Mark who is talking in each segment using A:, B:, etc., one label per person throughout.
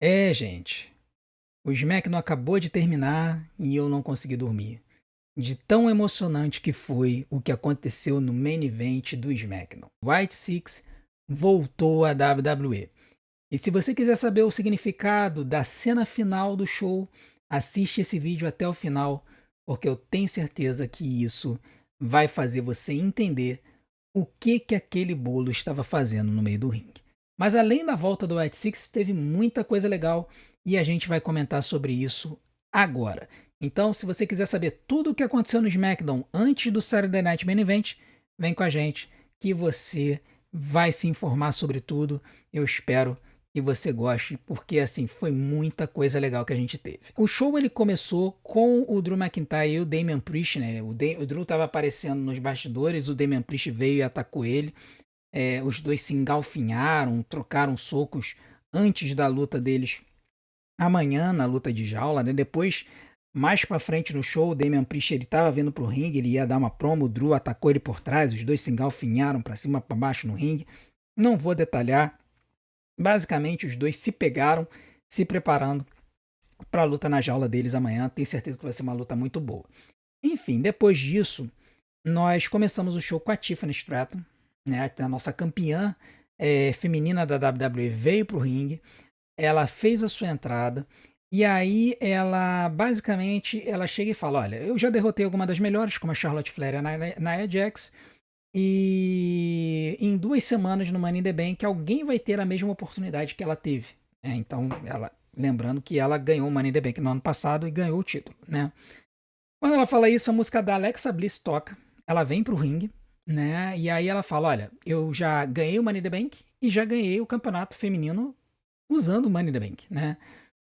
A: Gente, o SmackDown acabou de terminar e eu não consegui dormir. De tão emocionante que foi o que aconteceu no main event do SmackDown. White Six voltou à WWE. E se você quiser saber o significado da cena final do show, assiste esse vídeo até o final, porque eu tenho certeza que isso vai fazer você entender o que que aquele bolo estava fazendo no meio do ringue. Mas além da volta do White Six, teve muita coisa legal e a gente vai comentar sobre isso agora. Então, se você quiser saber tudo o que aconteceu no SmackDown antes do Saturday Night Main Event, vem com a gente que você vai se informar sobre tudo. Eu espero que você goste, porque assim, foi muita coisa legal que a gente teve. O show ele começou com o Drew McIntyre e o Damian Priest, né? O Drew estava aparecendo nos bastidores, o Damian Priest veio e atacou ele. Os dois se engalfinharam, trocaram socos antes da luta deles amanhã, na luta de jaula, né? Depois, mais pra frente no show, o Damian Priest ele tava vindo pro ringue, ele ia dar uma promo, o Drew atacou ele por trás, os dois se engalfinharam pra cima, pra baixo no ringue. Não vou detalhar. Basicamente, os dois se pegaram, se preparando para a luta na jaula deles amanhã. Tenho certeza que vai ser uma luta muito boa. Enfim, depois disso, nós começamos o show com a Tiffany Stratton, né, a nossa campeã feminina da WWE, veio para o ringue, ela fez a sua entrada, e aí ela, basicamente, ela chega e fala, olha, eu já derrotei alguma das melhores, como a Charlotte Flair e a Nia Jax, e em 2 semanas no Money in the Bank, alguém vai ter a mesma oportunidade que ela teve. Então, lembrando que ela ganhou o Money in the Bank no ano passado e ganhou o título, né? Quando ela fala isso, a música da Alexa Bliss toca. Ela vem pro ringue, né? E aí ela fala: olha, eu já ganhei o Money in the Bank e já ganhei o campeonato feminino usando o Money in the Bank, né?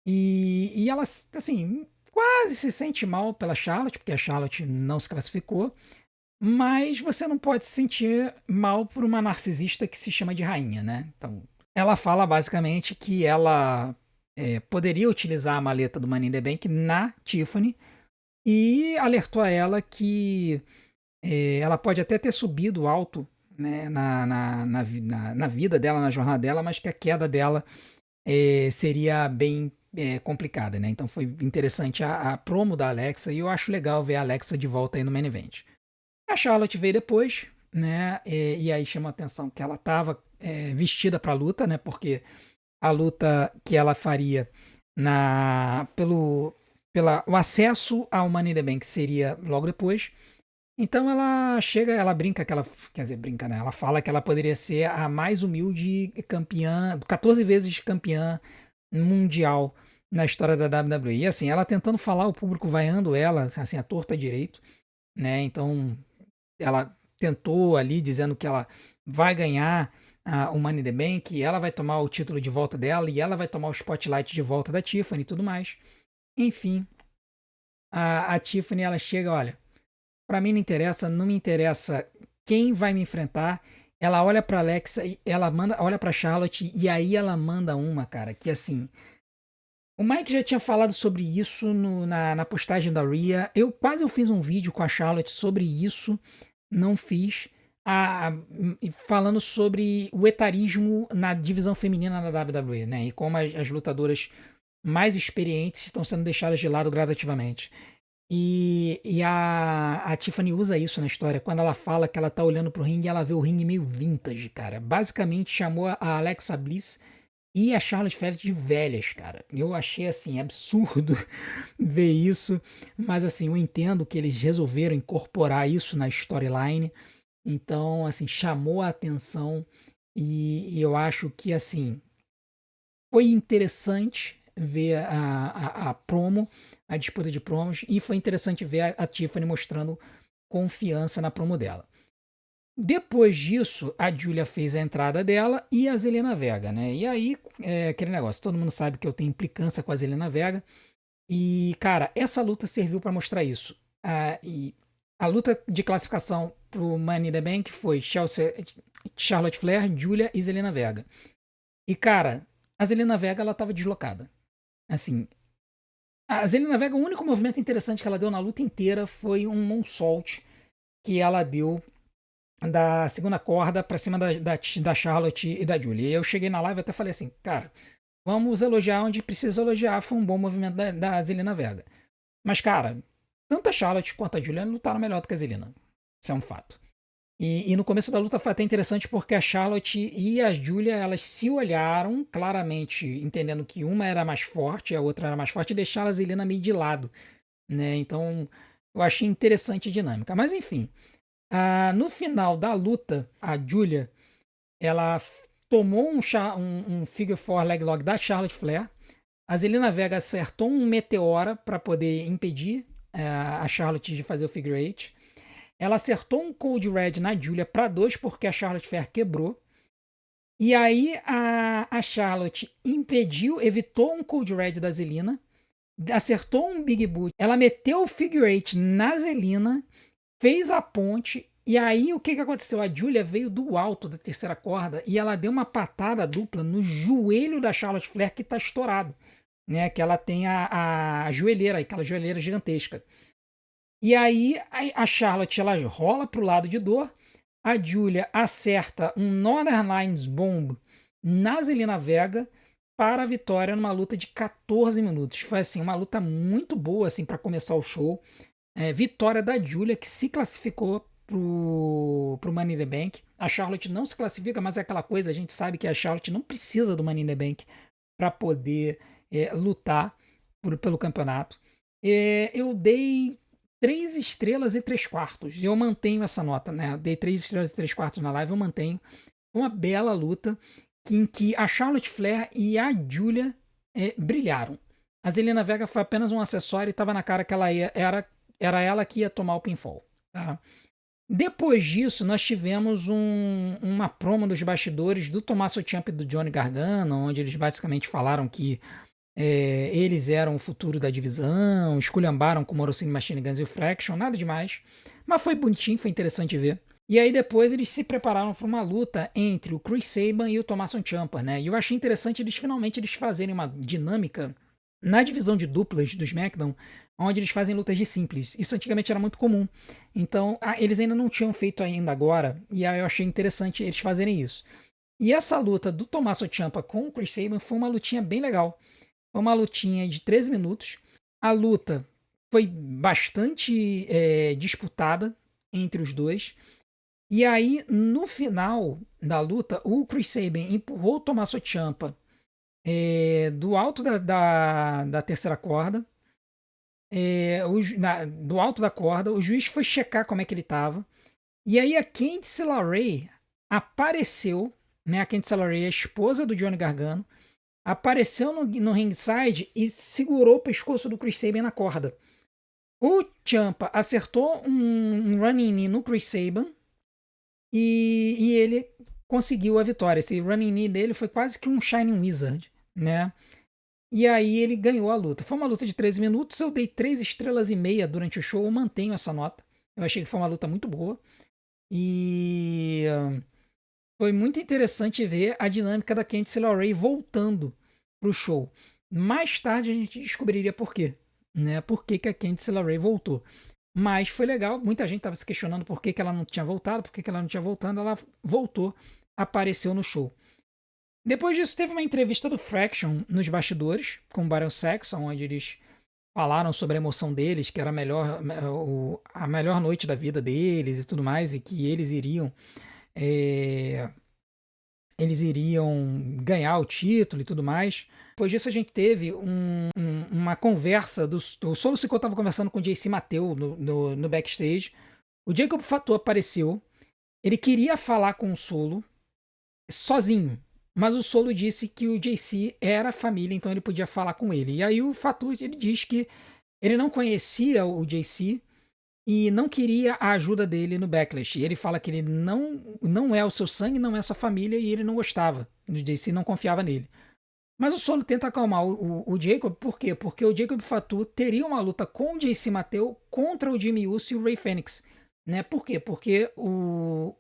A: E ela, assim, quase se sente mal pela Charlotte, porque a Charlotte não se classificou. Mas você não pode se sentir mal por uma narcisista que se chama de rainha, né? Então, ela fala basicamente que ela poderia utilizar a maleta do Money in the Bank na Tiffany e alertou a ela que ela pode até ter subido alto, né, na vida dela, na jornada dela, mas que a queda dela seria bem complicada, né? Então foi interessante a promo da Alexa e eu acho legal ver a Alexa de volta aí no main event. A Charlotte veio depois, né? E aí chama a atenção que ela estava vestida para a luta, né? Porque a luta que ela faria o acesso ao Money in the Bank seria logo depois. Então ela chega, ela brinca que ela, quer dizer, brinca, né? Ela fala que ela poderia ser a mais humilde campeã, 14 vezes campeã mundial na história da WWE. E assim, ela tentando falar, o público vaiando ela, assim, a torta direito, né? Então ela tentou ali dizendo que ela vai ganhar o Money in the Bank, e ela vai tomar o título de volta dela e ela vai tomar o spotlight de volta da Tiffany e tudo mais. Enfim, a Tiffany ela chega, olha, pra mim não interessa, não me interessa quem vai me enfrentar. Ela olha pra Alexa e ela manda, olha pra Charlotte e aí ela manda uma, cara, que assim, o Mike já tinha falado sobre isso na postagem da Rhea. Eu fiz um vídeo com a Charlotte sobre isso, não fiz. Falando sobre o etarismo na divisão feminina da WWE, né? E como as lutadoras mais experientes estão sendo deixadas de lado gradativamente. E a Tiffany usa isso na história. Quando ela fala que ela tá olhando pro ringue, ela vê o ringue meio vintage, cara. Basicamente chamou a Alexa Bliss e a Charlotte Flair de velhas, cara. Eu achei assim absurdo ver isso, mas assim, eu entendo que eles resolveram incorporar isso na storyline. Então, assim, chamou a atenção e eu acho que assim foi interessante ver a promo, a disputa de promos, e foi interessante ver a Tiffany mostrando confiança na promo dela. Depois disso, a Julia fez a entrada dela e a Zelina Vega, né? E aí, aquele negócio, todo mundo sabe que eu tenho implicância com a Zelina Vega. E, cara, essa luta serviu para mostrar isso. E a luta de classificação pro Money in the Bank foi Charlotte Flair, Julia e Zelina Vega. E, cara, a Zelina Vega, ela tava deslocada. Assim, a Zelina Vega, o único movimento interessante que ela deu na luta inteira foi um moonsault que ela deu da segunda corda pra cima da Charlotte e da Julia. E eu cheguei na live e até falei assim, cara, vamos elogiar onde precisa elogiar, foi um bom movimento da Zelina Vega. Mas, cara, tanto a Charlotte quanto a Julia lutaram melhor do que a Zelina. Isso é um fato. E no começo da luta foi até interessante porque a Charlotte e a Julia, elas se olharam claramente, entendendo que uma era mais forte, a outra era mais forte, e deixaram a Zelina meio de lado, né? Então, eu achei interessante a dinâmica. Mas, enfim, no final da luta, a Julia, ela tomou um Figure 4 Leg Lock da Charlotte Flair. A Zelina Vega acertou um Meteora para poder impedir a Charlotte de fazer o Figure 8. Ela acertou um Cold Red na Julia para 2 porque a Charlotte Flair quebrou. E aí a Charlotte impediu, evitou um Cold Red da Zelina, acertou um Big Boot. Ela meteu o Figure 8 na Zelina, fez a ponte. E aí o que aconteceu? A Julia veio do alto da terceira corda e ela deu uma patada dupla no joelho da Charlotte Flair que está estourado. Né, que ela tem a joelheira, aquela joelheira gigantesca. E aí a Charlotte ela rola pro lado de dor, a Julia acerta um Northern Lions Bomb na Zelina Vega para a vitória numa luta de 14 minutos. Foi assim uma luta muito boa assim para começar o show. Vitória da Julia que se classificou pro Money in the Bank. A Charlotte não se classifica, mas é aquela coisa, a gente sabe que a Charlotte não precisa do Money in the Bank para poder lutar pelo campeonato. Eu dei 3 estrelas e 3 quartos. Eu mantenho essa nota, né? Eu dei 3 estrelas e 3 quartos na live, eu mantenho. Uma bela luta em que a Charlotte Flair e a Julia brilharam. A Zelina Vega foi apenas um acessório e estava na cara que ela era ela que ia tomar o pinfall. Tá? Depois disso, nós tivemos uma promo dos bastidores do Tommaso Ciampa e do Johnny Gargano, onde eles basicamente falaram que eles eram o futuro da divisão, esculhambaram com o Morocini Machine Guns e o Fraction, nada demais. Mas foi bonitinho, foi interessante ver. E aí depois eles se prepararam para uma luta entre o Chris Sabin e o Tommaso Ciampa, né? E eu achei interessante eles fazerem uma dinâmica na divisão de duplas do SmackDown, onde eles fazem lutas de simples. Isso antigamente era muito comum. Então, eles ainda não tinham feito ainda agora, e aí eu achei interessante eles fazerem isso. E essa luta do Tommaso Ciampa com o Chris Sabin foi uma lutinha bem legal. Foi uma lutinha de 13 minutos. A luta foi bastante disputada entre os dois. E aí, no final da luta, o Chris Sabin empurrou o Tommaso Ciampa do alto da terceira corda. Do alto da corda. O juiz foi checar como é que ele estava. E aí a Candice LeRae apareceu. Né, a Candice LeRae é a esposa do Johnny Gargano. Apareceu no ringside e segurou o pescoço do Chris Sabin na corda. O Ciampa acertou um running knee no Chris Sabin e ele conseguiu a vitória. Esse running knee dele foi quase que um Shining Wizard, né? E aí ele ganhou a luta. Foi uma luta de 13 minutos, eu dei 3 estrelas e meia durante o show, eu mantenho essa nota. Eu achei que foi uma luta muito boa. E foi muito interessante ver a dinâmica da Candice LeRae voltando pro show. Mais tarde a gente descobriria por quê, né? Por que a Candice LeRae voltou. Mas foi legal, muita gente estava se questionando por que ela não tinha voltado, ela voltou, apareceu no show. Depois disso teve uma entrevista do Fraction nos bastidores, com o Baron Saxon, onde eles falaram sobre a emoção deles, que era a melhor noite da vida deles e tudo mais, e que eles iriam ganhar o título e tudo mais. Depois disso a gente teve uma conversa, o Solo Sikoa estava conversando com o JC Mateu no backstage. O Jacob Fatu apareceu, ele queria falar com o Solo sozinho, mas o Solo disse que o JC era família, então ele podia falar com ele. E aí o Fatu ele diz que ele não conhecia o JC e não queria a ajuda dele no Backlash. E ele fala que ele não é o seu sangue, não é a sua família, e ele não gostava do JC, não confiava nele. Mas o Solo tenta acalmar o Jacob, por quê? Porque o Jacob Fatu teria uma luta com o JC Mateu contra o Jimmy Uso e o Rey Fenix. Né? Por quê? Porque o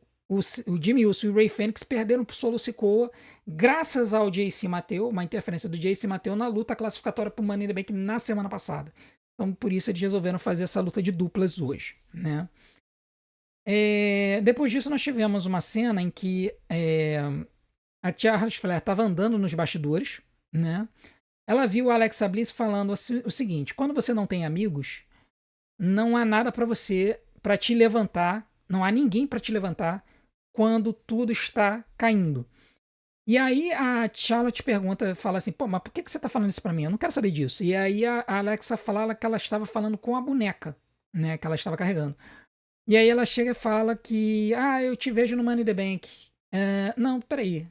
A: Jimmy Uso e o Rey Fenix perderam pro Solo Sikoa graças ao JC Mateu, uma interferência do JC Mateu na luta classificatória pro Money in the Bank na semana passada. Então, por isso, eles resolveram fazer essa luta de duplas hoje, né? Depois disso, nós tivemos uma cena em que a Charlotte Flair estava andando nos bastidores, né? Ela viu a Alexa Bliss falando o seguinte: quando você não tem amigos, não há nada para você, para te levantar, não há ninguém para te levantar quando tudo está caindo. E aí a Charlotte pergunta, fala assim, pô, mas por que você tá falando isso pra mim? Eu não quero saber disso. E aí a Alexa fala que ela estava falando com a boneca, né, que ela estava carregando. E aí ela chega e fala que, eu te vejo no Money in the Bank. Não, peraí,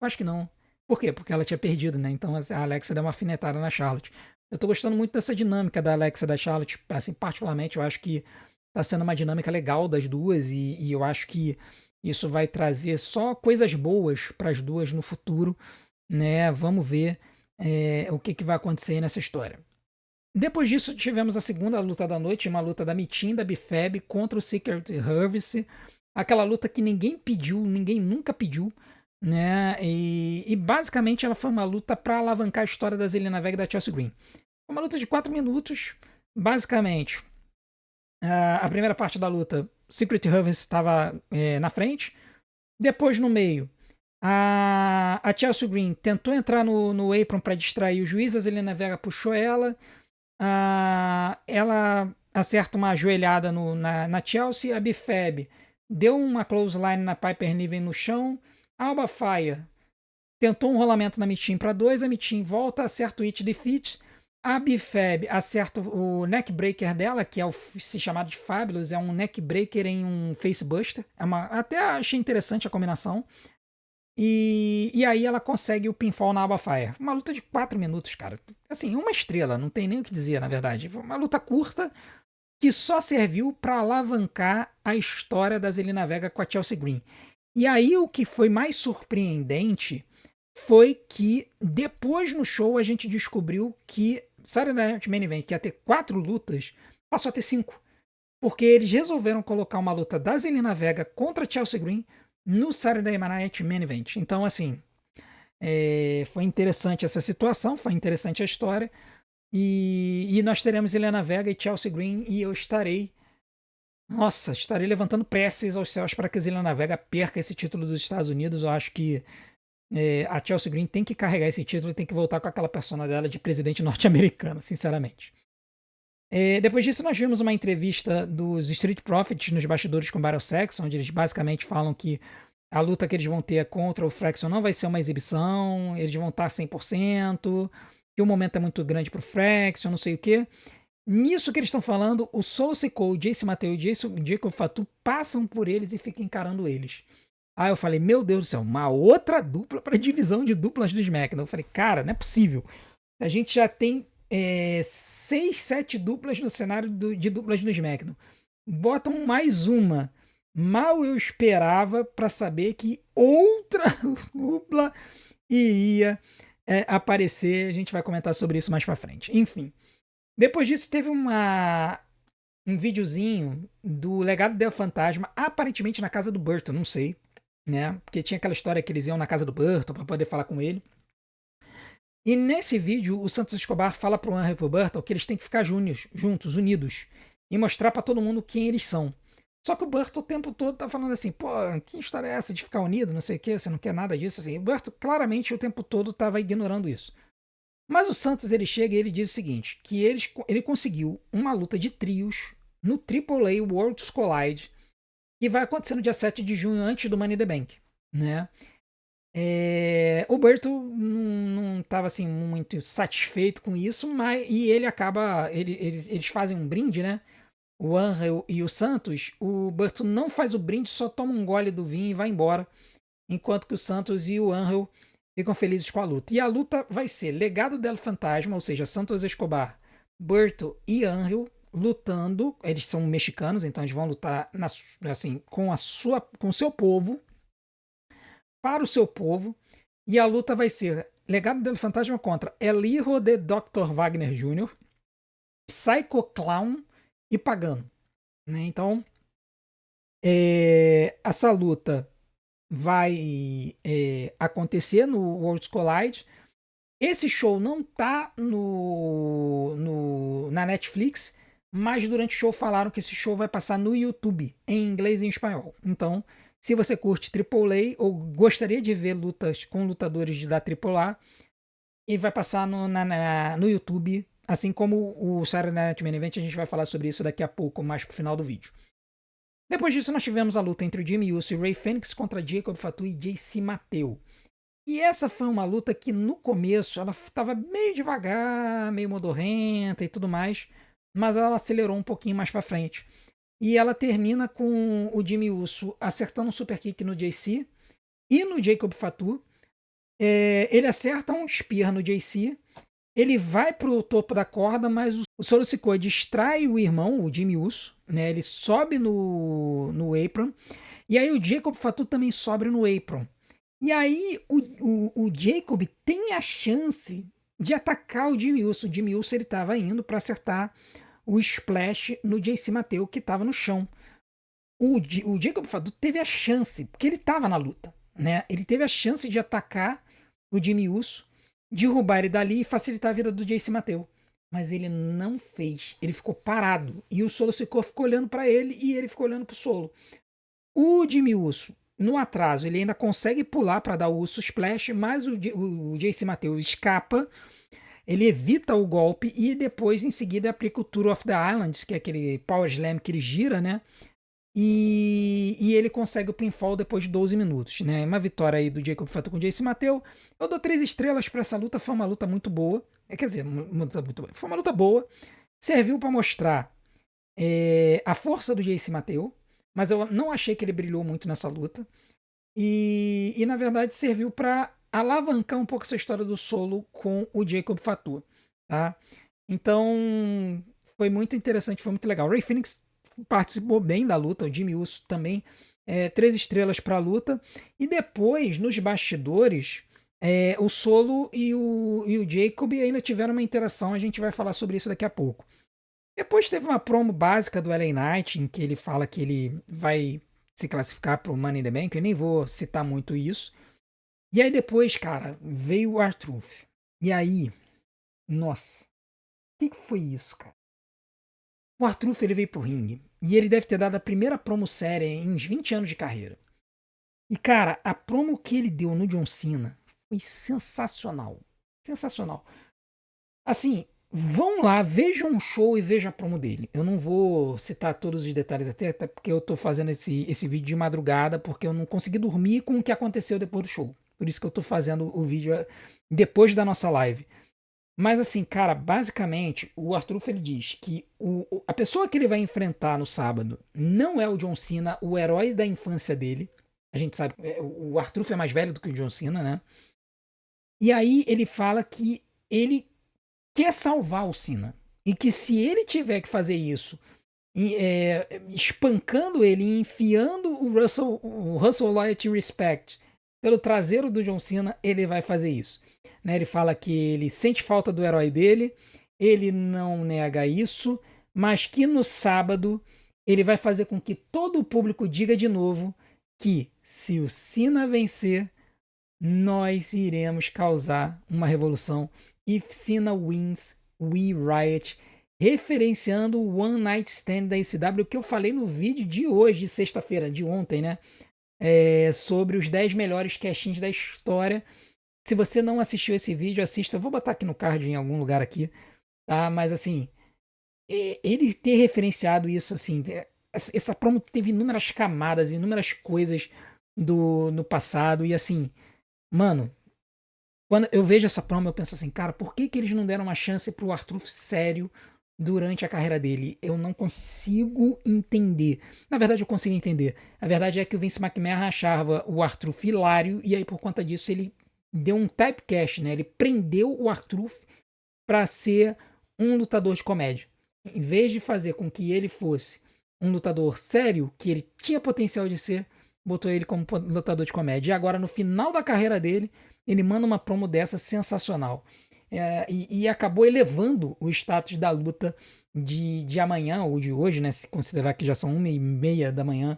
A: eu acho que não. Por quê? Porque ela tinha perdido, né? Então a Alexa deu uma afinetada na Charlotte. Eu tô gostando muito dessa dinâmica da Alexa e da Charlotte, assim, particularmente, eu acho que tá sendo uma dinâmica legal das duas e eu acho que isso vai trazer só coisas boas para as duas no futuro, né? Vamos ver o que, que vai acontecer nessa história. Depois disso, tivemos a segunda luta da noite, uma luta da Mitin, da Bifeb contra o Secret Service. Aquela luta que ninguém pediu, ninguém nunca pediu, né? E basicamente ela foi uma luta para alavancar a história da Zelina Vega e da Chelsea Green. Foi uma luta de 4 minutos. Basicamente, a primeira parte da luta, Secret Service estava na frente. Depois, no meio, a Chelsea Green tentou entrar no apron para distrair o juiz, a Zelina Vega puxou ela. Ela acerta uma joelhada na Chelsea. A Bifeb deu uma clothesline na Piper Niven no chão. A Alba Fire tentou um rolamento na Mitin para 2. A Mitin volta, acerta o It Defeat. A Bifeb acerta o neckbreaker dela, que é se chamado de Fabulous. É um neckbreaker em um facebuster. Até achei interessante a combinação. E aí ela consegue o pinfall na Alba Fire. Uma luta de 4 minutos, cara. Assim, uma estrela, não tem nem o que dizer, na verdade. Uma luta curta que só serviu para alavancar a história da Zelina Vega com a Chelsea Green. E aí o que foi mais surpreendente foi que depois no show a gente descobriu que Saturday Night Main Event, que ia ter 4 lutas, passou a ter 5. Porque eles resolveram colocar uma luta da Zelina Vega contra a Chelsea Green no Saturday Night Main Event. Então, assim, foi interessante essa situação, foi interessante a história. E nós teremos Zelina Vega e Chelsea Green e eu estarei levantando preces aos céus para que Zelina Vega perca esse título dos Estados Unidos. Eu acho que a Chelsea Green tem que carregar esse título e tem que voltar com aquela persona dela de presidente norte-americano, sinceramente. Depois disso, nós vimos uma entrevista dos Street Profits nos bastidores com o Battle Sex, onde eles basicamente falam que a luta que eles vão ter contra o Fraction não vai ser uma exibição, eles vão estar 100%, que o momento é muito grande pro Fraction, não sei o quê. Nisso que eles estão falando, o Solo Sikoa, o Jace Mateo e o Jacob Fatu passam por eles e ficam encarando eles. Aí eu falei, meu Deus do céu, uma outra dupla para divisão de duplas do SmackDown. Eu falei, cara, não é possível. A gente já tem 6, 7 duplas no cenário de duplas no SmackDown. Botam mais uma. Mal eu esperava para saber que outra dupla iria aparecer. A gente vai comentar sobre isso mais para frente. Enfim. Depois disso, teve um videozinho do Legado del Fantasma, aparentemente na casa do Burton, não sei, né? Porque tinha aquela história que eles iam na casa do Burton para poder falar com ele. E nesse vídeo, o Santos Escobar fala pro Henry e pro Burton que eles têm que ficar juntos, unidos, e mostrar para todo mundo quem eles são. Só que o Burton o tempo todo tá falando assim, pô, que história é essa de ficar unido, não sei o que, você não quer nada disso, assim. O Burton claramente o tempo todo tava ignorando isso. Mas o Santos, ele chega e ele diz o seguinte, que ele conseguiu uma luta de trios no AAA Worlds Collide, que vai acontecer no dia 7 de junho, antes do Money in the Bank, né? O Berto não estava assim muito satisfeito com isso, mas e ele acaba, eles fazem um brinde, né? O Angel e o Santos, o Berto não faz o brinde, só toma um gole do vinho e vai embora, enquanto que o Santos e o Angel ficam felizes com a luta. E a luta vai ser Legado del Fantasma, ou seja, Santos Escobar, Berto e Angel lutando. Eles são mexicanos, então eles vão lutar assim com o seu povo, para o seu povo, e a luta vai ser Legado del Fantasma contra El Hijo de Dr. Wagner Jr., Psycho Clown e Pagano. Né? Então, essa luta vai acontecer no Worlds Collide. Esse show não tá na Netflix, mas durante o show falaram que esse show vai passar no YouTube, em inglês e em espanhol. Então, se você curte AAA ou gostaria de ver lutas com lutadores da AAA, e vai passar no YouTube, assim como o Saturday Night Main Event. A gente vai falar sobre isso daqui a pouco, mais pro final do vídeo. Depois disso, nós tivemos a luta entre o Jimmy Uso e o Rey Fênix contra Jacob Fatu e JC Mateu. E essa foi uma luta que no começo ela estava meio devagar, meio modorrenta e tudo mais, mas ela acelerou um pouquinho mais para frente. E ela termina com o Jimmy Uso acertando um super kick no JC e no Jacob Fatu. Ele acerta um spear no JC, ele vai pro topo da corda, mas o Solo Sikoa distrai o irmão, o Jimmy Uso, né? Ele sobe no apron, e aí o Jacob Fatu também sobe no apron. E aí o Jacob tem a chance de atacar o Jimmy Uso. O Jimmy Uso ele estava indo para acertar o splash no JC Mateu, que estava no chão. O Jacob Fatu teve a chance, porque ele estava na luta, né? Ele teve a chance de atacar o Jimmy Uso, derrubar ele dali e facilitar a vida do JC Mateu. Mas ele não fez. Ele ficou parado. E o Solo Sikoa ficou olhando para ele e ele ficou olhando para o Solo. O Jimmy Uso, no atraso, ele ainda consegue pular para dar o Uso Splash, mas o JC Mateu escapa. Ele evita o golpe e depois, em seguida, aplica o Tour of the Islands, que é aquele Power Slam que ele gira, né? E ele consegue o pinfall depois de 12 minutos, né? Uma vitória aí do Jacob Fatu com o JC Mateu. Eu dou 3 estrelas para essa luta, foi uma luta muito boa. Quer dizer, foi uma luta boa. Serviu para mostrar a força do JC Mateu, mas eu não achei que ele brilhou muito nessa luta. E na verdade serviu para alavancar um pouco essa história do Solo com o Jacob Fatu, tá? Então foi muito interessante, foi muito legal. O Rey Fênix participou bem da luta, o Jimmy Uso também, 3 estrelas para a luta. E depois, nos bastidores, o Solo e o Jacob ainda tiveram uma interação, a gente vai falar sobre isso daqui a pouco. Depois teve uma promo básica do LA Knight, em que ele fala que ele vai se classificar para o Money in the Bank, eu nem vou citar muito isso. E aí depois, cara, veio o R-Truth. E aí, nossa, o que foi isso, cara? O R-Truth, ele veio pro ringue e ele deve ter dado a primeira promo séria em uns 20 anos de carreira. E, cara, a promo que ele deu no John Cena foi sensacional. Sensacional. Assim, vão lá, vejam um show e vejam a promo dele. Eu não vou citar todos os detalhes até porque eu tô fazendo esse vídeo de madrugada, porque eu não consegui dormir com o que aconteceu depois do show. Por isso que eu tô fazendo o vídeo depois da nossa live. Mas assim, cara, basicamente, o Arthur ele diz que a pessoa que ele vai enfrentar no sábado não é o John Cena, o herói da infância dele. A gente sabe, o Arthur é mais velho do que o John Cena, né? E aí ele fala que ele quer salvar o Cena. E que se ele tiver que fazer isso, espancando ele, enfiando o Russell Loyalty Respect pelo traseiro do John Cena, ele vai fazer isso. Né? Ele fala que ele sente falta do herói dele, ele não nega isso, mas que no sábado ele vai fazer com que todo o público diga de novo que se o Cena vencer, nós iremos causar uma revolução. If Cena wins, we riot. Referenciando o One Night Stand da ECW que eu falei no vídeo de hoje, sexta-feira, de ontem, né? Sobre os 10 melhores cash-ins da história. Se você não assistiu esse vídeo, assista. Eu vou botar aqui no card em algum lugar aqui, tá? Mas assim, ele ter referenciado isso, assim, essa promo teve inúmeras camadas, inúmeras coisas no passado e assim, mano, quando eu vejo essa promo eu penso assim, cara, por que eles não deram uma chance pro Arthur sério durante a carreira dele? Eu não consigo entender. Na verdade, eu consigo entender. A verdade é que o Vince McMahon achava o Arthur hilário e aí por conta disso ele deu um typecast, né? Ele prendeu o Arthur para ser um lutador de comédia. Em vez de fazer com que ele fosse um lutador sério, que ele tinha potencial de ser, botou ele como lutador de comédia. E agora, no final da carreira dele, ele manda uma promo dessa sensacional. E acabou elevando o status da luta de amanhã, ou de hoje, né? Se considerar que já são 1h30 da manhã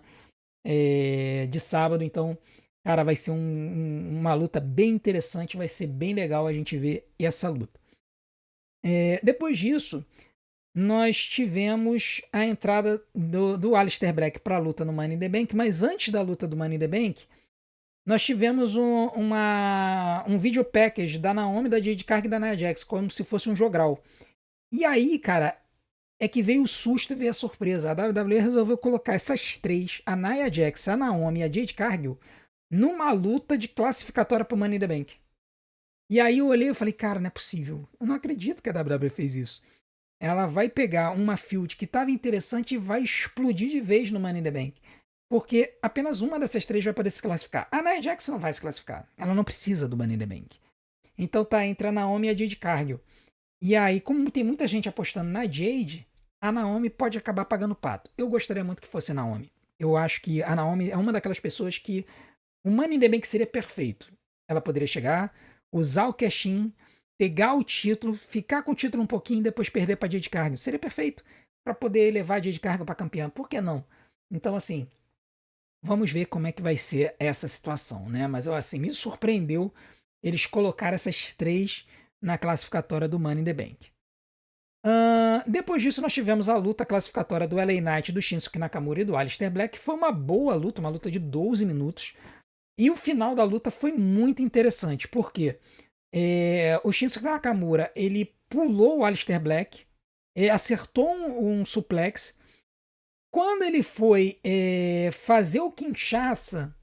A: de sábado. Então, cara, vai ser uma luta bem interessante, vai ser bem legal a gente ver essa luta. Depois disso, nós tivemos a entrada do Aleister Black para a luta no Money in the Bank, mas antes da luta do Money in the Bank, nós tivemos um video package da Naomi, da Jade Cargill e da Nia Jax, como se fosse um jogral. E aí, cara, é que veio o susto e veio a surpresa. A WWE resolveu colocar essas três, a Nia Jax, a Naomi e a Jade Cargill, numa luta de classificatória pro Money in the Bank. E aí eu olhei e falei, cara, não é possível. Eu não acredito que a WWE fez isso. Ela vai pegar uma field que estava interessante e vai explodir de vez no Money in the Bank. Porque apenas uma dessas três vai poder se classificar. A Nia Jax não vai se classificar. Ela não precisa do Money in the Bank. Então tá entre a Naomi e a Jade Cargill. E aí, como tem muita gente apostando na Jade, a Naomi pode acabar pagando pato. Eu gostaria muito que fosse a Naomi. Eu acho que a Naomi é uma daquelas pessoas que o Money in the Bank seria perfeito. Ela poderia chegar, usar o cash-in, pegar o título, ficar com o título um pouquinho e depois perder para Jade Cargill. Seria perfeito para poder levar a Jade Cargill para campeã. Por que não? Então, assim, vamos ver como é que vai ser essa situação, né? Mas, assim, me surpreendeu eles colocarem essas três na classificatória do Money in the Bank. Depois disso, nós tivemos a luta classificatória do LA Knight, do Shinsuke Nakamura e do Aleister Black. Foi uma boa luta, uma luta de 12 minutos. E o final da luta foi muito interessante, porque o Shinsuke Nakamura ele pulou o Aleister Black, acertou um suplex. Quando ele foi fazer o Kinshasa,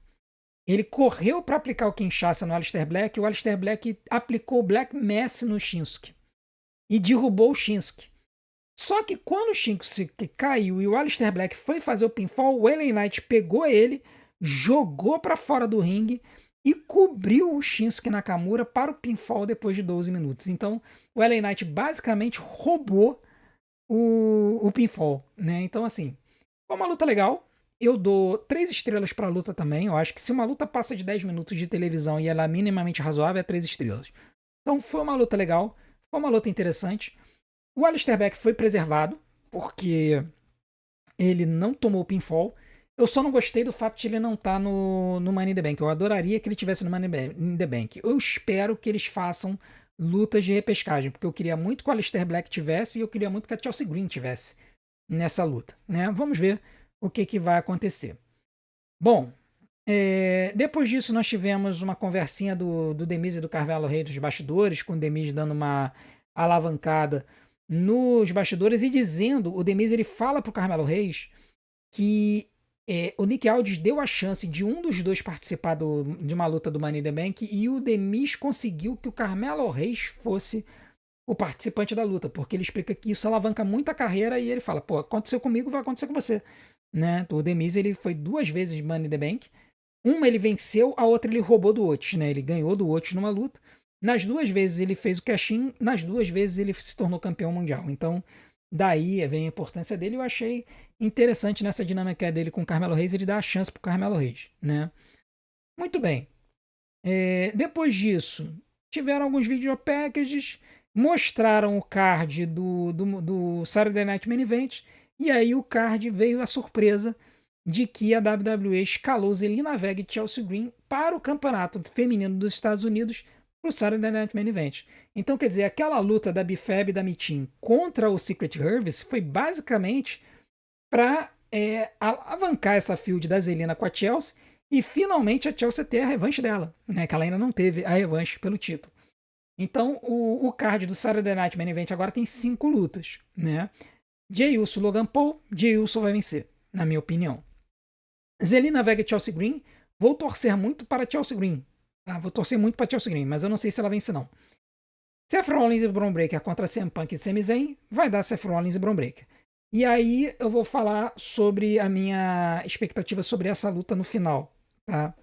A: ele correu para aplicar o Kinshasa no Aleister Black, e o Aleister Black aplicou o Black Mass no Shinsuke e derrubou o Shinsuke. Só que quando o Shinsuke caiu e o Aleister Black foi fazer o pinfall, o LA Knight pegou ele, jogou para fora do ringue e cobriu o Shinsuke Nakamura para o pinfall depois de 12 minutos. Então, o LA Knight basicamente roubou o pinfall, né? Então, assim, foi uma luta legal. Eu dou 3 estrelas para a luta também. Eu acho que se uma luta passa de 10 minutos de televisão e ela é minimamente razoável, é 3 estrelas. Então, foi uma luta legal, foi uma luta interessante. O Aleister Black foi preservado, porque ele não tomou o pinfall. Eu só não gostei do fato de ele não estar no Money in the Bank. Eu adoraria que ele tivesse no Money in the Bank. Eu espero que eles façam lutas de repescagem, porque eu queria muito que o Aleister Black tivesse e eu queria muito que a Chelsea Green tivesse nessa luta, né? Vamos ver o que vai acontecer. Bom, depois disso nós tivemos uma conversinha do Demise e do Carmelo Reis dos bastidores, com o Demise dando uma alavancada nos bastidores e dizendo, o Demise ele fala pro Carmelo Reis que o Nick Aldis deu a chance de um dos dois participar de uma luta do Money in the Bank e o Demise conseguiu que o Carmelo Reis fosse o participante da luta, porque ele explica que isso alavanca muito a carreira e ele fala, pô, aconteceu comigo, vai acontecer com você, né? O Demise ele foi 2 vezes Money in the Bank, uma ele venceu, a outra ele roubou do Otis, né? Ele ganhou do Otis numa luta. Nas 2 vezes ele fez o cash-in, nas 2 vezes ele se tornou campeão mundial. Então, daí vem a importância dele. Eu achei interessante nessa dinâmica dele com o Carmelo Reis, ele dá a chance pro Carmelo Reis, né? Muito bem. Depois disso, tiveram alguns video packages, mostraram o card do Saturday Night Main Event, e aí o card veio a surpresa de que a WWE escalou Zelina Vega e Chelsea Green para o campeonato feminino dos Estados Unidos para o Saturday Night Main Event. Então, quer dizer, aquela luta da BFAB e da Mitin contra o Secret Service foi basicamente para alavancar essa field da Zelina com a Chelsea e finalmente a Chelsea ter a revanche dela, né? Que ela ainda não teve a revanche pelo título. Então, o card do Saturday Night Main Event agora tem 5 lutas, né? Jey Uso, Logan Paul, Jey Uso vai vencer, na minha opinião. Zelina Vega e Chelsea Green, vou torcer muito para Chelsea Green. Tá? Vou torcer muito para Chelsea Green, mas eu não sei se ela vence não. Seth Rollins e Bron Breakker contra CM Punk e Sami Zayn, vai dar Seth Rollins e Bron Breakker. E aí eu vou falar sobre a minha expectativa sobre essa luta no final, tá?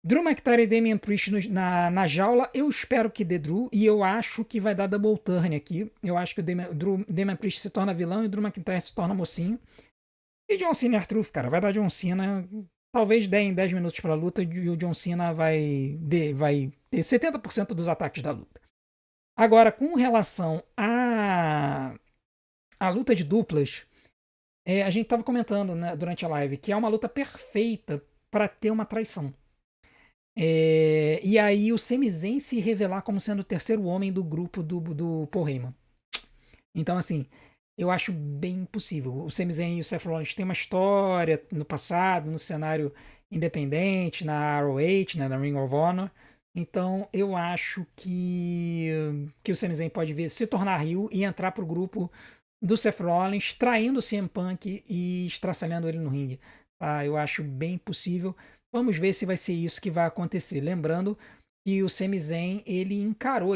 A: Drew McIntyre e Damian Priest na jaula, eu espero que dê Drew, e eu acho que vai dar double turn aqui. Eu acho que o Damian Priest se torna vilão e o Drew McIntyre se torna mocinho. E John Cena e R-Truth, cara, vai dar John Cena, talvez dê em 10 minutos pra luta e o John Cena vai ter 70% dos ataques da luta. Agora, com relação à luta de duplas, a gente tava comentando, né, durante a live que é uma luta perfeita para ter uma traição. E aí o Sami Zayn se revelar como sendo o terceiro homem do grupo do Paul Heyman. Então, assim, eu acho bem possível. O Sami Zayn e o Seth Rollins têm uma história no passado, no cenário independente, na ROH, né, na Ring of Honor. Então eu acho que o Sami Zayn pode vir se tornar heel e entrar pro grupo do Seth Rollins, traindo o CM Punk e estraçalhando ele no ringue. Tá? Eu acho bem possível. Vamos ver se vai ser isso que vai acontecer. Lembrando que o Sami Zayn, ele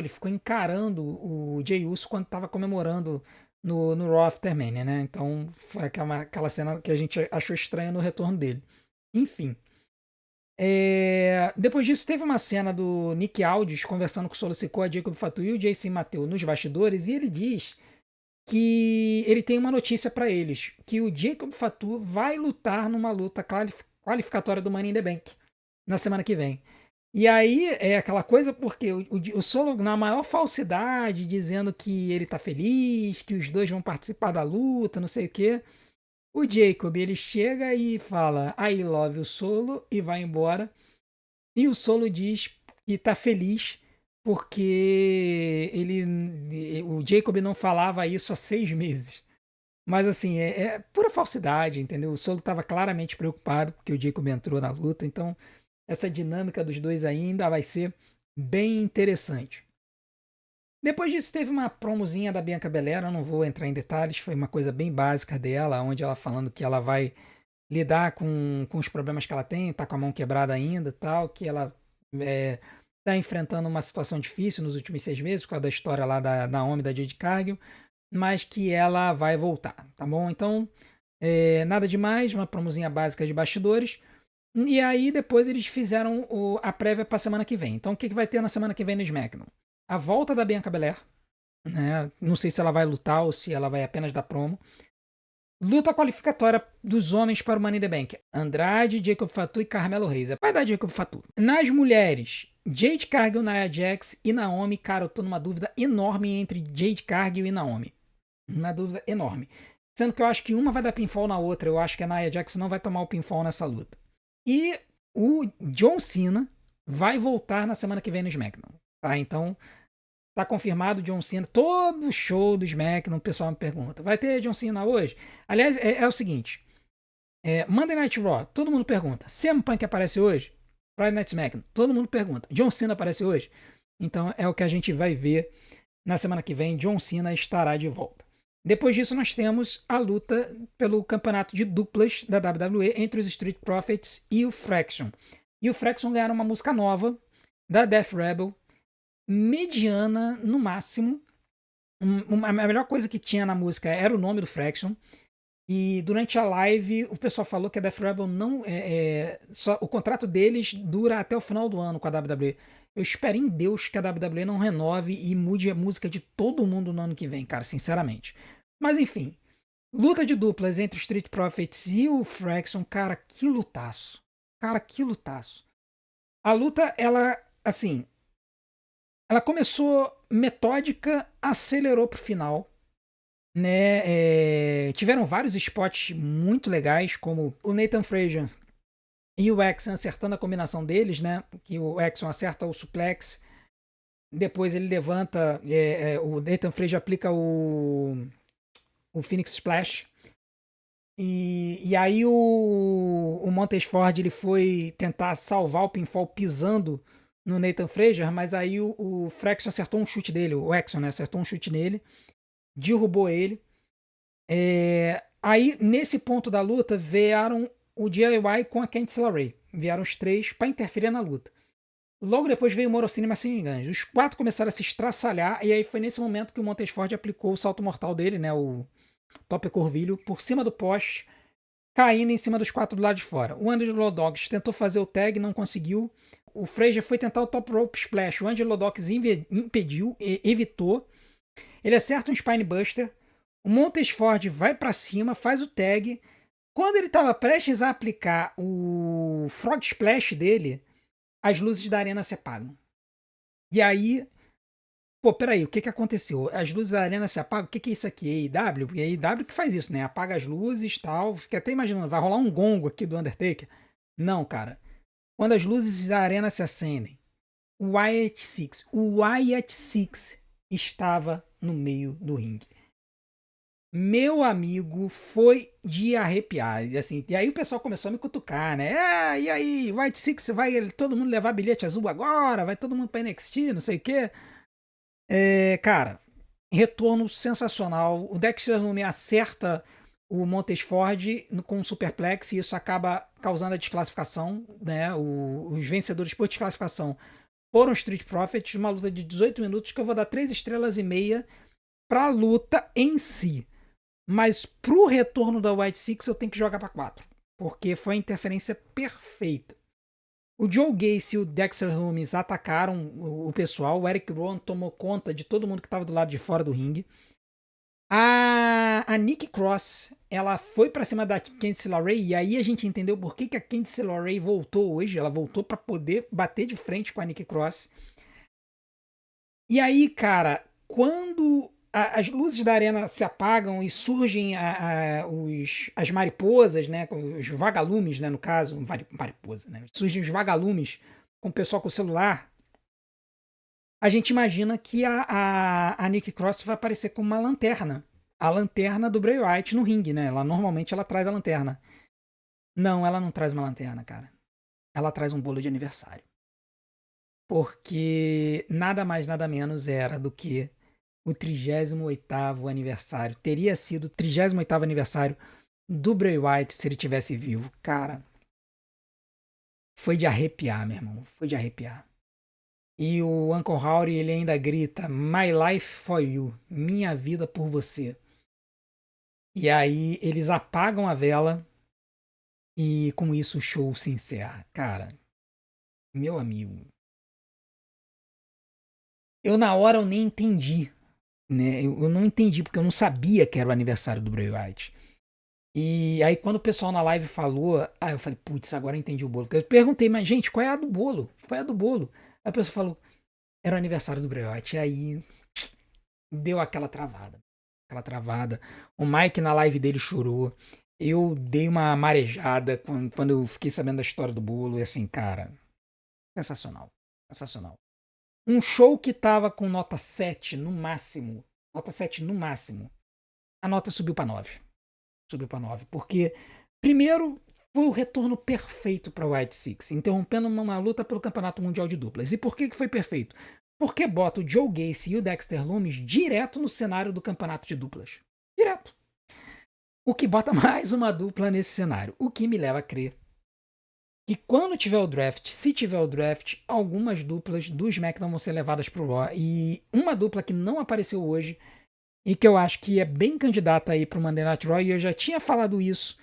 A: ficou encarando o Jey Uso quando estava comemorando no Raw After Mania, né? Então foi aquela cena que a gente achou estranha no retorno dele. Enfim. Depois disso, teve uma cena do Nick Aldis conversando com o Solo Sikoa, Jacob Fatu e o Jason Mateo nos bastidores, e ele diz que ele tem uma notícia para eles, que o Jacob Fatu vai lutar numa luta qualificatória do Money in the Bank na semana que vem. E aí é aquela coisa porque o Solo, na maior falsidade, dizendo que ele tá feliz, que os dois vão participar da luta, não sei o quê. O Jacob, ele chega e fala I love o Solo e vai embora. E o Solo diz que tá feliz porque o Jacob não falava isso há 6 meses. Mas assim, é pura falsidade, entendeu? O Solo estava claramente preocupado porque o Jacob entrou na luta. Então, essa dinâmica dos dois ainda vai ser bem interessante. Depois disso, teve uma promozinha da Bianca Belair, eu não vou entrar em detalhes, foi uma coisa bem básica dela, onde ela falando que ela vai lidar com os problemas que ela tem, tá com a mão quebrada ainda e tal, que ela tá enfrentando uma situação difícil nos últimos 6 meses, por causa da história lá da Naomi, da Jade Cargill, mas que ela vai voltar, tá bom? Então, nada demais, uma promozinha básica de bastidores. E aí depois eles fizeram a prévia para semana que vem. Então o que vai ter na semana que vem no SmackDown? A volta da Bianca Belair, né? Não sei se ela vai lutar ou se ela vai apenas dar promo. Luta qualificatória dos homens para o Money in the Bank. Andrade, Jacob Fatu e Carmelo Reis. Vai dar Jacob Fatu. Nas mulheres, Jade Cargill, Nia Jax e Naomi. Cara, eu tô numa dúvida enorme entre Jade Cargill e Naomi. Uma dúvida enorme. Sendo que eu acho que uma vai dar pinfall na outra. Eu acho que a Nia Jax não vai tomar o pinfall nessa luta. E o John Cena vai voltar na semana que vem no SmackDown. Tá? Então, tá confirmado o John Cena. Todo show do SmackDown, o pessoal me pergunta: vai ter John Cena hoje? Aliás, é o seguinte: Monday Night Raw, todo mundo pergunta. CM Punk aparece hoje? Friday Night SmackDown, todo mundo pergunta. John Cena aparece hoje? Então, é o que a gente vai ver na semana que vem. John Cena estará de volta. Depois disso, nós temos a luta pelo campeonato de duplas da WWE entre os Street Profits e o Fraction. E o Fraction ganharam uma música nova da Death Rebel, mediana no máximo. A melhor coisa que tinha na música era o nome do Fraction. E durante a live, o pessoal falou que a Death Rebel não. O contrato deles dura até o final do ano com a WWE. Eu espero em Deus que a WWE não renove e mude a música de todo mundo no ano que vem, cara, sinceramente. Mas enfim, luta de duplas entre o Street Profits e o Fraction, cara, que lutaço. Cara, que lutaço. A luta, assim, ela começou metódica, acelerou pro final, né? Tiveram vários spots muito legais, como o Nathan Frazier e o Exxon acertando a combinação deles, né? Que o Exxon acerta o suplex, depois ele levanta, o Nathan Frazier aplica o Phoenix Splash. E aí o Montez Ford ele foi tentar salvar o pinfall pisando no Nathan Frazier, mas aí o Fraction acertou um chute dele, o Exxon, né? Acertou um chute nele, derrubou ele. Aí, nesse ponto da luta, vieram o DIY com a Candice LeRae. Vieram os três para interferir na luta. Logo depois veio o Morocini e Massimiliano Gange. Os quatro começaram a se estraçalhar, e aí foi nesse momento que o Montez Ford aplicou o salto mortal dele, né? O Top Corvilho, por cima do poste, caindo em cima dos quatro do lado de fora. O Angelo Dogs tentou fazer o tag, não conseguiu. O Frazier foi tentar o Top Rope Splash. O Angelo Dogs impediu, evitou. Ele acerta um Spinebuster. O Montez Ford vai para cima, faz o tag. Quando ele estava prestes a aplicar o Frog Splash dele, as luzes da arena se apagam. E aí, pô, peraí, o que aconteceu? As luzes da arena se apagam? O que é isso aqui? AEW? Porque é AEW que faz isso, né? Apaga as luzes e tal. Fiquei até imaginando, vai rolar um gongo aqui do Undertaker? Não, cara. Quando as luzes da arena se acendem, o Wyatt Six estava no meio do ringue. Meu amigo, foi de arrepiar. E, assim, e aí o pessoal começou a me cutucar, né? Ah, e aí, White Six, vai todo mundo levar bilhete azul agora? Vai todo mundo pra NXT, não sei o quê. Cara, retorno sensacional. O Dexter Lumis acerta o Montesford com um superplex e isso acaba causando a desclassificação, né? Os vencedores por desclassificação foram Street Profits, uma luta de 18 minutos que eu vou dar 3 estrelas e meia pra luta em si. Mas pro retorno da White Six eu tenho que jogar pra 4, porque foi a interferência perfeita. O Joe Gacy e o Dexter Lumis atacaram o pessoal. O Eric Rowan tomou conta de todo mundo que estava do lado de fora do ringue. A Nikki Cross, ela foi pra cima da Candice LeRae e aí a gente entendeu por que a Candice LeRae voltou hoje. Ela voltou pra poder bater de frente com a Nikki Cross. E aí, cara, quando as luzes da arena se apagam e surgem as mariposas, né? Os vagalumes, né? No caso, mariposa, né? Surgem os vagalumes com o pessoal com o celular. A gente imagina que a Nikki Cross vai aparecer como uma lanterna. A lanterna do Bray Wyatt no ringue, né? Normalmente ela traz a lanterna. Não, ela não traz uma lanterna, cara. Ela traz um bolo de aniversário. Porque nada mais, nada menos era do que o 38º aniversário. Teria sido o 38º aniversário do Bray Wyatt se ele tivesse vivo. Cara, foi de arrepiar, meu irmão. Foi de arrepiar. E o Uncle Howdy, ele ainda grita: My life for you. Minha vida por você. E aí eles apagam a vela e com isso o show se encerra. Cara, meu amigo. Eu na hora eu nem entendi, né? Eu não entendi porque eu não sabia que era o aniversário do Bray Wyatt. E aí, quando o pessoal na live falou, aí eu falei, putz, agora eu entendi o bolo. Porque eu perguntei, mas gente, qual é a do bolo? Qual é a do bolo? Aí a pessoa falou, era o aniversário do Brioche. E aí deu aquela travada. Aquela travada. O Mike na live dele chorou. Eu dei uma marejada quando eu fiquei sabendo da história do bolo. E assim, cara, sensacional. Sensacional. Um show que tava com nota 7 no máximo. Nota 7 no máximo. A nota subiu pra 9. Subiu pra 9. Porque, primeiro, foi o retorno perfeito para o White Six, interrompendo uma luta pelo Campeonato Mundial de Duplas. E por que foi perfeito? Porque bota o Joe Gacy e o Dexter Lumis direto no cenário do Campeonato de Duplas. Direto. O que bota mais uma dupla nesse cenário. O que me leva a crer que quando tiver o draft, se tiver o draft, algumas duplas do SmackDown vão ser levadas pro Raw. E uma dupla que não apareceu hoje e que eu acho que é bem candidata aí pro Monday Night Raw, e eu já tinha falado isso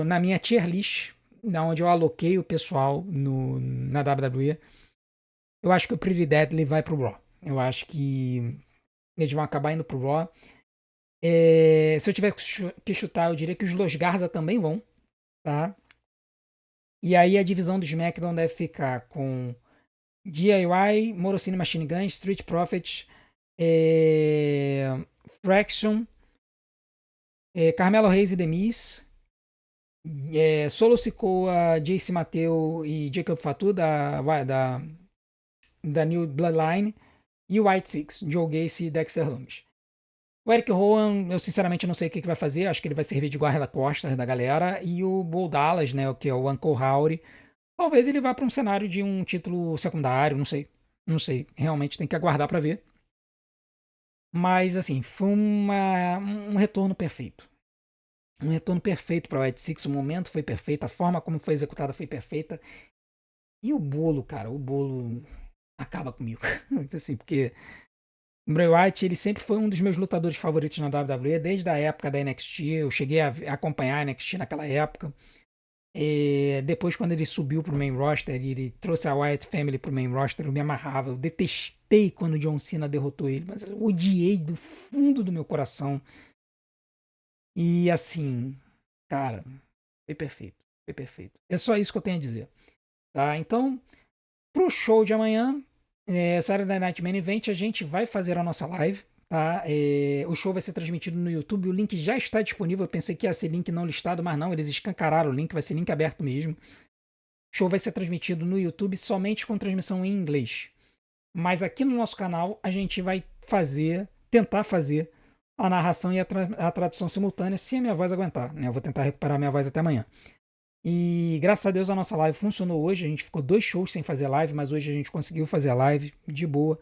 A: na minha tier list, onde eu aloquei o pessoal na WWE. Eu acho que o Pretty Deadly vai pro Raw. Eu acho que eles vão acabar indo pro Raw. Se eu tivesse que chutar, eu diria que os Los Garza também vão, tá? E aí a divisão do SmackDown deve ficar com DIY, Morocine Machine Gun, Street Profits, Fraction, Carmelo Reis e Demis, Solo Sikoa, Jace Mateo e Jacob Fatu da New Bloodline e o White Six, Joe Gacy e Dexter Lumis. O Eric Rowan, eu sinceramente não sei o que vai fazer, acho que ele vai servir de guarda-costas da galera, e o Bo Dallas, né, que é o Uncle Howdy, talvez ele vá para um cenário de um título secundário, não sei, não sei, realmente tem que aguardar para ver. Mas assim, foi um retorno perfeito. Um retorno perfeito para o White Six, o momento foi perfeito, a forma como foi executada foi perfeita. E o bolo, cara, o bolo acaba comigo. Assim, porque o Bray Wyatt, ele sempre foi um dos meus lutadores favoritos na WWE, desde a época da NXT. Eu cheguei a acompanhar a NXT naquela época. Depois, quando ele subiu pro main roster, ele trouxe a Wyatt Family pro main roster, eu me amarrava. Eu detestei quando o John Cena derrotou ele, mas eu odiei do fundo do meu coração. E assim, cara, foi perfeito. Foi perfeito. É só isso que eu tenho a dizer. Tá? Então, pro show de amanhã, Saturday Night Main Event, a gente vai fazer a nossa live, tá? O show vai ser transmitido no YouTube, o link já está disponível. Eu pensei que ia ser link não listado, mas não, eles escancararam o link, vai ser link aberto mesmo. O show vai ser transmitido no YouTube somente com transmissão em inglês. Mas aqui no nosso canal a gente vai tentar fazer a narração e a tradução simultânea, se a minha voz aguentar, né? Eu vou tentar recuperar minha voz até amanhã. E graças a Deus a nossa live funcionou hoje. A gente ficou 2 shows sem fazer live, mas hoje a gente conseguiu fazer a live de boa.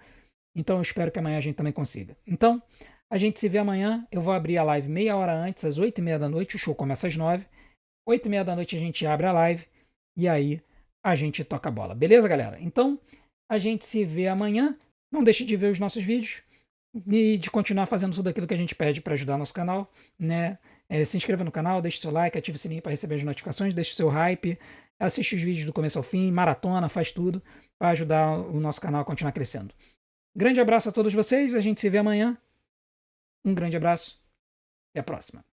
A: Então eu espero que amanhã a gente também consiga. Então, a gente se vê amanhã. Eu vou abrir a live meia hora antes, às 8h30 da noite. O show começa às 9h. 8h30 da noite a gente abre a live. E aí a gente toca a bola. Beleza, galera? Então, a gente se vê amanhã. Não deixe de ver os nossos vídeos e de continuar fazendo tudo aquilo que a gente pede para ajudar nosso canal, né? Se inscreva no canal, deixe seu like, ative o sininho para receber as notificações, deixe seu hype, assiste os vídeos do começo ao fim, maratona, faz tudo para ajudar o nosso canal a continuar crescendo. Grande abraço a todos vocês, a gente se vê amanhã. Um grande abraço e até a próxima.